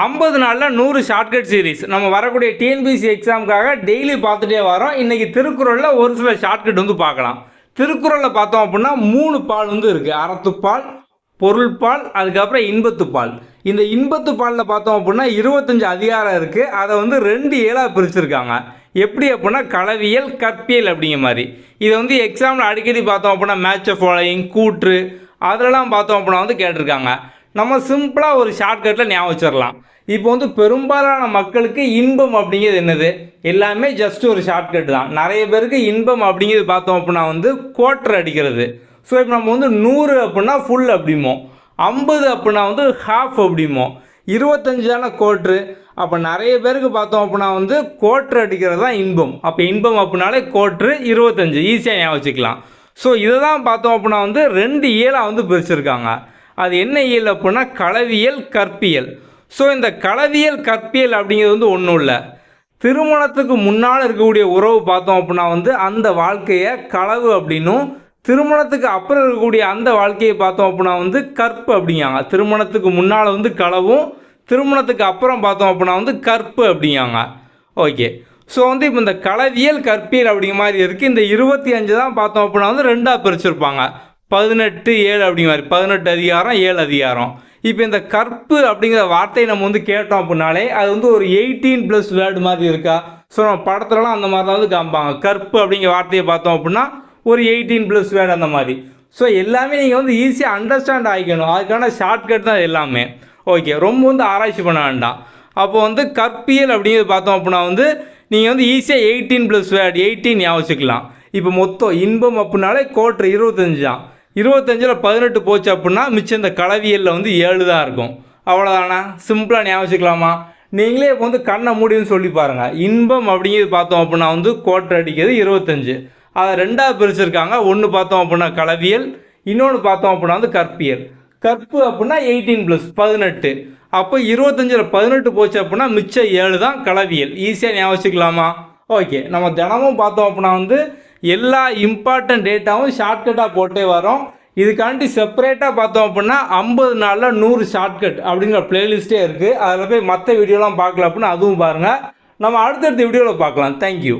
50 நாளில் 100 shortcut series நம்ம வரக்கூடிய டிஎன்பிஎஸ்சி எக்ஸாமுக்காக டெய்லி பார்த்துட்டே வரோம். இன்றைக்கி திருக்குறளில் ஒரு சில ஷார்ட்கட் வந்து பார்க்கலாம். திருக்குறளில் பார்த்தோம் அப்படின்னா 3 பால் வந்து இருக்குது. அறத்துப்பால், பொருள்பால், அதுக்கப்புறம் இன்பத்துப்பால். இந்த இன்பத்துப்பாலில் பார்த்தோம் அப்படின்னா 25 அதிகாரம் இருக்குது. அதை வந்து 2 ஏழாக பிரிச்சுருக்காங்க. எப்படி அப்படின்னா களவியல், கற்பியல் அப்படிங்கிற மாதிரி. இதை வந்து எக்ஸாமில் அடிக்கடி பார்த்தோம் அப்படின்னா மேட்ச் ஆஃப் ஃபாலோயிங், கூற்று அதெல்லாம் பார்த்தோம் அப்படின்னா வந்து கேட்டிருக்காங்க. நம்ம சிம்பிளாக ஒரு ஷார்ட்கட்டில் ஞாபகம் வச்சிடலாம். இப்போ வந்து பெரும்பாலான மக்களுக்கு இன்பம் அப்படிங்கிறது என்னது? எல்லாமே ஜஸ்ட் ஒரு ஷார்ட்கட் தான். நிறைய பேருக்கு இன்பம் அப்படிங்கிறது பார்த்தோம் அப்படின்னா வந்து கோட்டர் அடிக்கிறது. ஸோ இப்போ நம்ம வந்து 100 அப்படின்னா ஃபுல் அப்படிமோ, 50 அப்படின்னா வந்து ஹாஃப் அப்படிமோ, 25 தானே கோட்ரு. அப்போ நிறைய பேருக்கு பார்த்தோம் அப்படின்னா வந்து கோட்ரு அடிக்கிறது தான் இன்பம். அப்போ இன்பம் அப்படின்னாலே கோட்ரு 25 ஈஸியாக ஞாபகம் வச்சுக்கலாம். ஸோ இதை தான் பார்த்தோம் அப்படின்னா வந்து 2 ஏழாக வந்து பிரிச்சுருக்காங்க. அது என்ன இயல் அப்படின்னா களவியல், கற்பியல். ஸோ இந்த களவியல், கற்பியல் அப்படிங்கிறது வந்து ஒன்றும் இல்லை. திருமணத்துக்கு முன்னால் இருக்கக்கூடிய உறவு பார்த்தோம் அப்படின்னா வந்து அந்த வாழ்க்கையை களவு அப்படின்னும், திருமணத்துக்கு அப்புறம் இருக்கக்கூடிய அந்த வாழ்க்கையை பார்த்தோம் அப்படின்னா வந்து கற்பு அப்படிங்காங்க. திருமணத்துக்கு முன்னால் வந்து களவும், திருமணத்துக்கு அப்புறம் பார்த்தோம் அப்படின்னா வந்து கற்பு அப்படிங்காங்க. ஓகே. ஸோ வந்து இப்போ இந்த களவியல், கற்பியல் அப்படிங்கிற மாதிரி இருக்குது. இந்த 25 தான் பார்த்தோம் அப்படின்னா வந்து 2ஆக பிரிச்சுருப்பாங்க. 18 7 அப்படிங்கிற மாதிரி 18 அதிகாரம் 7 அதிகாரம். இப்போ இந்த கற்பு அப்படிங்கிற வார்த்தையை நம்ம வந்து கேட்டோம் அப்படின்னாலே அது வந்து ஒரு 18+ வேர்டு மாதிரி இருக்கா? ஸோ நம்ம படத்துலலாம் அந்த மாதிரி தான் வந்து காமிப்பாங்க. கற்பு அப்படிங்கிற வார்த்தையை பார்த்தோம் அப்படின்னா ஒரு 18+ வேர்டு அந்த மாதிரி. ஸோ எல்லாமே நீங்கள் வந்து ஈஸியாக அண்டர்ஸ்டாண்ட் ஆகிக்கணும். அதுக்கான ஷார்ட்கட் தான் எல்லாமே. ஓகே, ரொம்ப வந்து ஆராய்ச்சி பண்ண வேண்டாம். அப்போ வந்து கற்பியல் அப்படிங்கிறது பார்த்தோம் அப்படின்னா வந்து நீங்கள் வந்து ஈஸியாக 18+ வேர்டு 18 ஞாபகம் வச்சுக்கலாம். இப்போ மொத்தம் இன்பம் அப்படின்னாலே கோட்ரு 25 தான். 25ல் 18 போச்சு அப்படின்னா மிச்சம் இந்த களவியலில் வந்து 7 தான் இருக்கும். அவ்வளோதானா? சிம்பிளாக ஞாபகம் வச்சுக்கலாமா? நீங்களே இப்போ வந்து கண்ணை மூடின்னு சொல்லி பாருங்கள். இன்பம் அப்படிங்கிறது பார்த்தோம் அப்படின்னா வந்து கோட்ரு அடிக்கிறது 25. அதை 2ஆக பிரிச்சுருக்காங்க. ஒன்று பார்த்தோம் அப்படின்னா களவியல், இன்னொன்று பார்த்தோம் அப்படின்னா வந்து கற்பியல். கற்பு அப்படின்னா 18+ 18. அப்போ 25ல் 18 போச்சு அப்படின்னா மிச்சம் 7 தான் களவியல். ஈஸியாக ஞாபகம் வச்சுக்கலாமா? ஓகே, நம்ம தினமும் பார்த்தோம் அப்படின்னா வந்து எல்லா இம்பார்ட்டன்ட் டேட்டாவும் ஷார்ட்கட்டாக போட்டே வரோம். இதுக்காண்டி செப்பரேட்டாக பார்த்தோம் அப்படின்னா 50 நாளில் 100 ஷார்ட்கட் அப்படிங்கிற பிளேலிஸ்ட்டே இருக்குது. அதில் போய் மற்ற வீடியோலாம் பார்க்கல அப்படின்னா அதுவும் பாருங்கள். நம்ம அடுத்தடுத்த வீடியோவில் பார்க்கலாம். தேங்க்யூ.